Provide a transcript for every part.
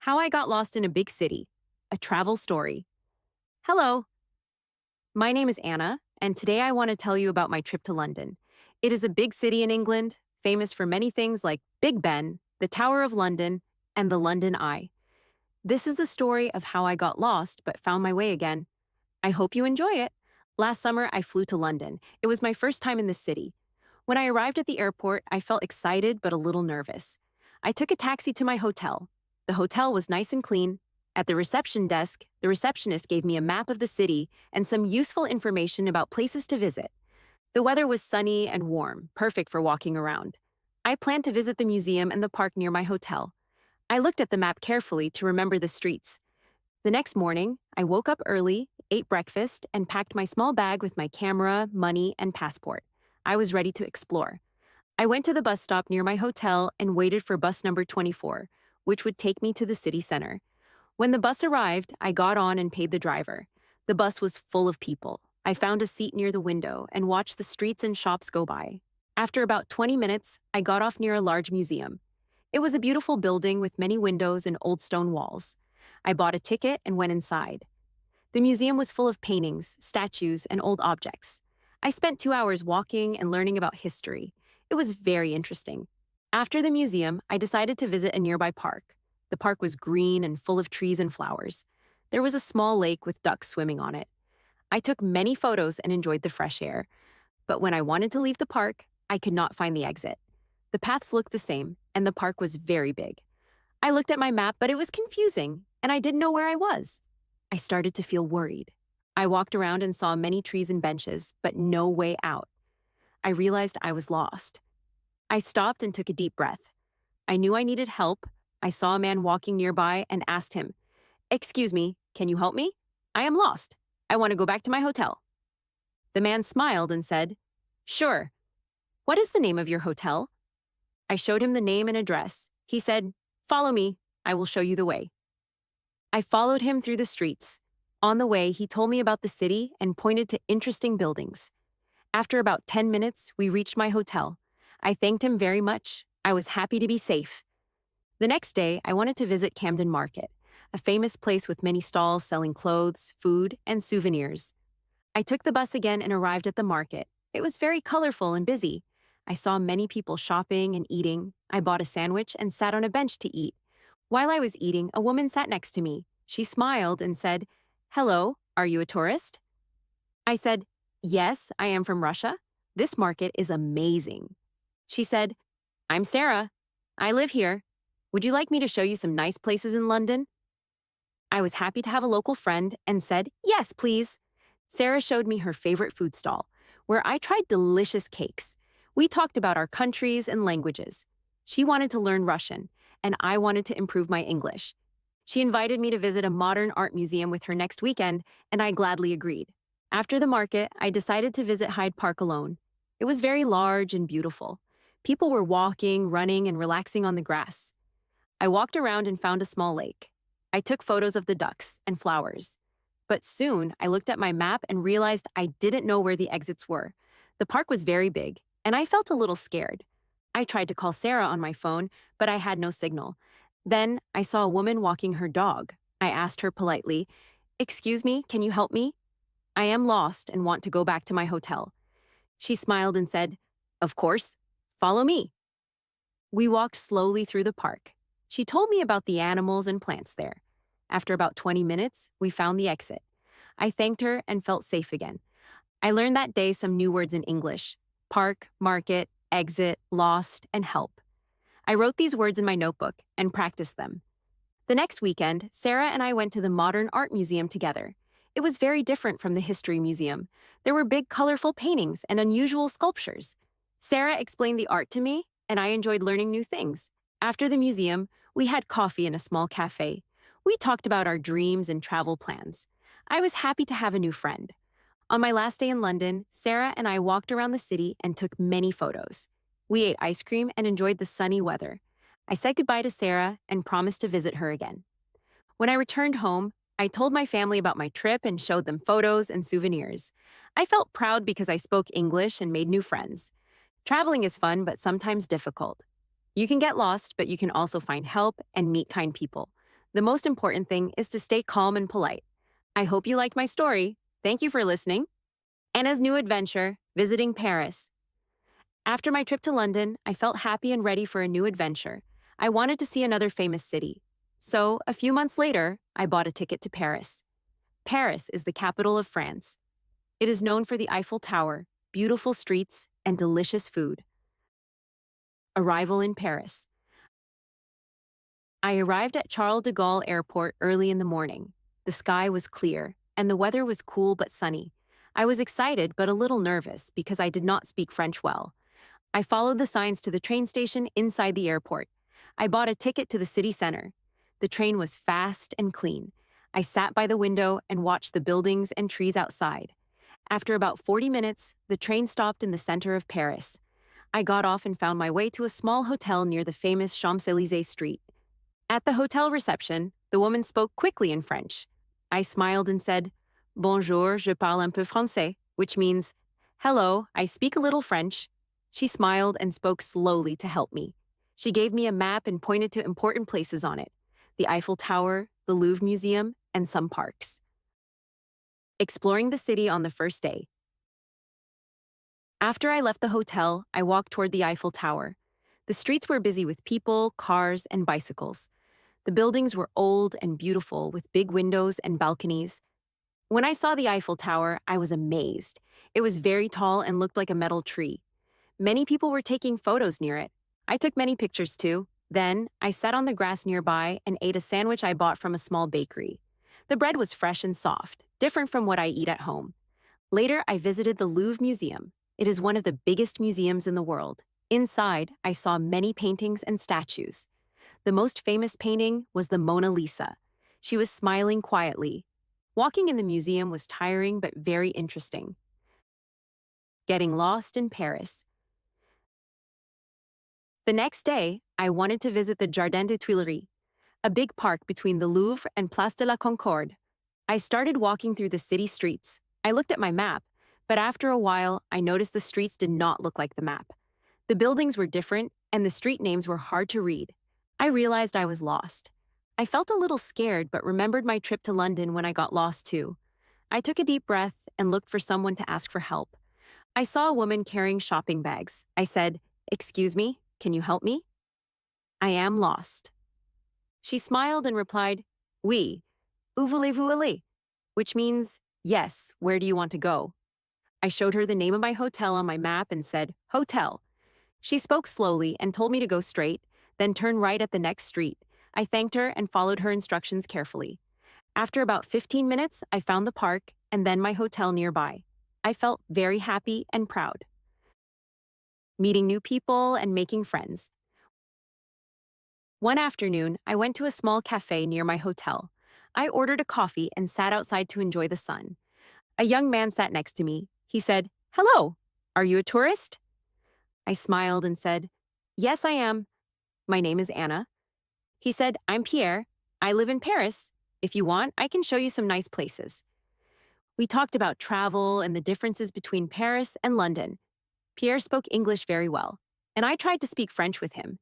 How I Got Lost in a Big City, a travel story. Hello, my name is Anna, and today I want to tell you about my trip to London. It is a big city in England, famous for many things like Big Ben, the Tower of London, and the London Eye. This is the story of how I got lost but found my way again. I hope you enjoy it. Last summer, I flew to London. It was my first time in the city. When I arrived at the airport, I felt excited but a little nervous. I took a taxi to my hotel. The hotel was nice and clean. At the reception desk, the receptionist gave me a map of the city and some useful information about places to visit. The weather was sunny and warm, perfect for walking around. I planned to visit the museum and the park near my hotel. I looked at the map carefully to remember the streets. The next morning, I woke up early, ate breakfast, and packed my small bag with my camera, money, and passport. I was ready to explore. I went to the bus stop near my hotel and waited for bus number 24, which would take me to the city center. When the bus arrived, I got on and paid the driver. The bus was full of people. I found a seat near the window and watched the streets and shops go by. After about 20 minutes, I got off near a large museum. It was a beautiful building with many windows and old stone walls. I bought a ticket and went inside. The museum was full of paintings, statues, and old objects. I spent 2 hours walking and learning about history. It was very interesting. After the museum, I decided to visit a nearby park. The park was green and full of trees and flowers. There was a small lake with ducks swimming on it. I took many photos and enjoyed the fresh air. But when I wanted to leave the park, I could not find the exit. The paths looked the same, and the park was very big. I looked at my map, but it was confusing, and I didn't know where I was. I started to feel worried. I walked around and saw many trees and benches, but no way out. I realized I was lost. I stopped and took a deep breath. I knew I needed help. I saw a man walking nearby and asked him, "Excuse me, can you help me? I am lost. I want to go back to my hotel." The man smiled and said, "Sure. What is the name of your hotel?" I showed him the name and address. He said, "Follow me. I will show you the way." I followed him through the streets. On the way, he told me about the city and pointed to interesting buildings. After about 10 minutes, we reached my hotel. I thanked him very much. I was happy to be safe. The next day, I wanted to visit Camden Market, a famous place with many stalls selling clothes, food, and souvenirs. I took the bus again and arrived at the market. It was very colorful and busy. I saw many people shopping and eating. I bought a sandwich and sat on a bench to eat. While I was eating, a woman sat next to me. She smiled and said, "Hello, are you a tourist?" I said, "Yes, I am from Russia. This market is amazing." She said, "I'm Sarah. I live here. Would you like me to show you some nice places in London?" I was happy to have a local friend and said, "Yes, please." Sarah showed me her favorite food stall, where I tried delicious cakes. We talked about our countries and languages. She wanted to learn Russian, and I wanted to improve my English. She invited me to visit a modern art museum with her next weekend, and I gladly agreed. After the market, I decided to visit Hyde Park alone. It was very large and beautiful. People were walking, running, and relaxing on the grass. I walked around and found a small lake. I took photos of the ducks and flowers. But soon, I looked at my map and realized I didn't know where the exits were. The park was very big, and I felt a little scared. I tried to call Sarah on my phone, but I had no signal. Then I saw a woman walking her dog. I asked her politely, "Excuse me, can you help me? I am lost and want to go back to my hotel." She smiled and said, "Of course, follow me." We walked slowly through the park. She told me about the animals and plants there. After about 20 minutes, we found the exit. I thanked her and felt safe again. I learned that day some new words in English: park, market, exit, lost, and help. I wrote these words in my notebook and practiced them. The next weekend, Sarah and I went to the Modern Art Museum together. It was very different from the History Museum. There were big, colorful paintings and unusual sculptures. Sarah explained the art to me, and I enjoyed learning new things. After the museum, we had coffee in a small cafe. We talked about our dreams and travel plans. I was happy to have a new friend. On my last day in London, Sarah and I walked around the city and took many photos. We ate ice cream and enjoyed the sunny weather. I said goodbye to Sarah and promised to visit her again. When I returned home, I told my family about my trip and showed them photos and souvenirs. I felt proud because I spoke English and made new friends. Traveling is fun, but sometimes difficult. You can get lost, but you can also find help and meet kind people. The most important thing is to stay calm and polite. I hope you liked my story. Thank you for listening. Anna's new adventure, visiting Paris. After my trip to London, I felt happy and ready for a new adventure. I wanted to see another famous city. So, a few months later, I bought a ticket to Paris. Paris is the capital of France. It is known for the Eiffel Tower, beautiful streets, and delicious food. Arrival in Paris. I arrived at Charles de Gaulle Airport early in the morning. The sky was clear, and the weather was cool but sunny. I was excited but a little nervous because I did not speak French well. I followed the signs to the train station inside the airport. I bought a ticket to the city center. The train was fast and clean. I sat by the window and watched the buildings and trees outside. After about 40 minutes, the train stopped in the center of Paris. I got off and found my way to a small hotel near the famous Champs-Élysées street. At the hotel reception, the woman spoke quickly in French. I smiled and said, Bonjour, je parle un peu français, which means, Hello, I speak a little French. She smiled and spoke slowly to help me. She gave me a map and pointed to important places on it: the Eiffel Tower, the Louvre Museum, and some parks. Exploring the city on the first day. After I left the hotel, I walked toward the Eiffel Tower. The streets were busy with people, cars, and bicycles. The buildings were old and beautiful with big windows and balconies. When I saw the Eiffel Tower, I was amazed. It was very tall and looked like a metal tree. Many people were taking photos near it. I took many pictures too. Then, I sat on the grass nearby and ate a sandwich I bought from a small bakery. The bread was fresh and soft, different from what I eat at home. Later, I visited the Louvre Museum. It is one of the biggest museums in the world. Inside, I saw many paintings and statues. The most famous painting was the Mona Lisa. She was smiling quietly. Walking in the museum was tiring but very interesting. Getting lost in Paris. The next day, I wanted to visit the Jardin des Tuileries, a big park between the Louvre and Place de la Concorde. I started walking through the city streets. I looked at my map, but after a while, I noticed the streets did not look like the map. The buildings were different, and the street names were hard to read. I realized I was lost. I felt a little scared but remembered my trip to London when I got lost too. I took a deep breath and looked for someone to ask for help. I saw a woman carrying shopping bags. I said, "Excuse me, can you help me? I am lost." She smiled and replied, "Oui, où voulez-vous aller?" which means, "Yes, where do you want to go?" I showed her the name of my hotel on my map and said, "Hotel." She spoke slowly and told me to go straight, then turn right at the next street. I thanked her and followed her instructions carefully. After about 15 minutes, I found the park and then my hotel nearby. I felt very happy and proud. Meeting new people and making friends. One afternoon, I went to a small cafe near my hotel. I ordered a coffee and sat outside to enjoy the sun. A young man sat next to me. He said, "Hello, are you a tourist?" I smiled and said, "Yes, I am. My name is Anna." He said, "I'm Pierre. I live in Paris. If you want, I can show you some nice places." We talked about travel and the differences between Paris and London. Pierre spoke English very well, and I tried to speak French with him.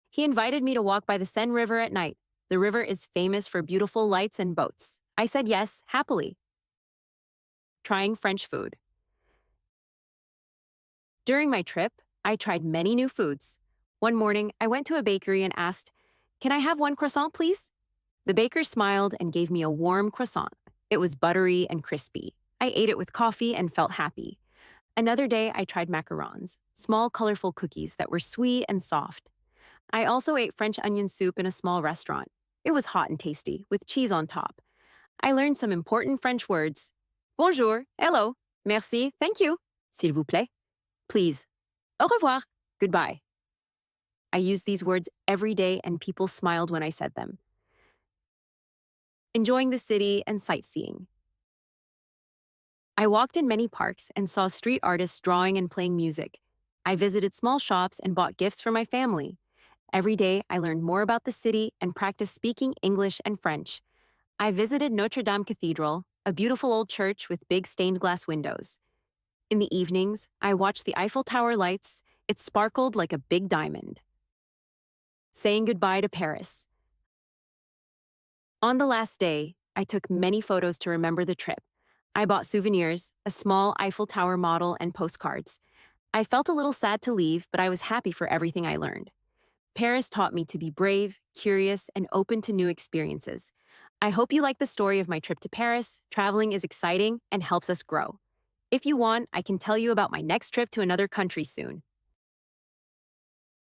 He invited me to walk by the Seine River at night. The river is famous for beautiful lights and boats. I said yes, happily. Trying French food. During my trip, I tried many new foods. One morning, I went to a bakery and asked, "Can I have one croissant, please?" The baker smiled and gave me a warm croissant. It was buttery and crispy. I ate it with coffee and felt happy. Another day, I tried macarons, small, colorful cookies that were sweet and soft. I also ate French onion soup in a small restaurant. It was hot and tasty, with cheese on top. I learned some important French words. Bonjour, hello, merci, thank you, s'il vous plaît, please, au revoir, goodbye. I used these words every day and people smiled when I said them. Enjoying the city and sightseeing. I walked in many parks and saw street artists drawing and playing music. I visited small shops and bought gifts for my family. Every day, I learned more about the city and practiced speaking English and French. I visited Notre Dame Cathedral, a beautiful old church with big stained glass windows. In the evenings, I watched the Eiffel Tower lights. It sparkled like a big diamond. Saying goodbye to Paris. On the last day, I took many photos to remember the trip. I bought souvenirs, a small Eiffel Tower model, and postcards. I felt a little sad to leave, but I was happy for everything I learned. Paris taught me to be brave, curious, and open to new experiences. I hope you like the story of my trip to Paris. Traveling is exciting and helps us grow. If you want, I can tell you about my next trip to another country soon.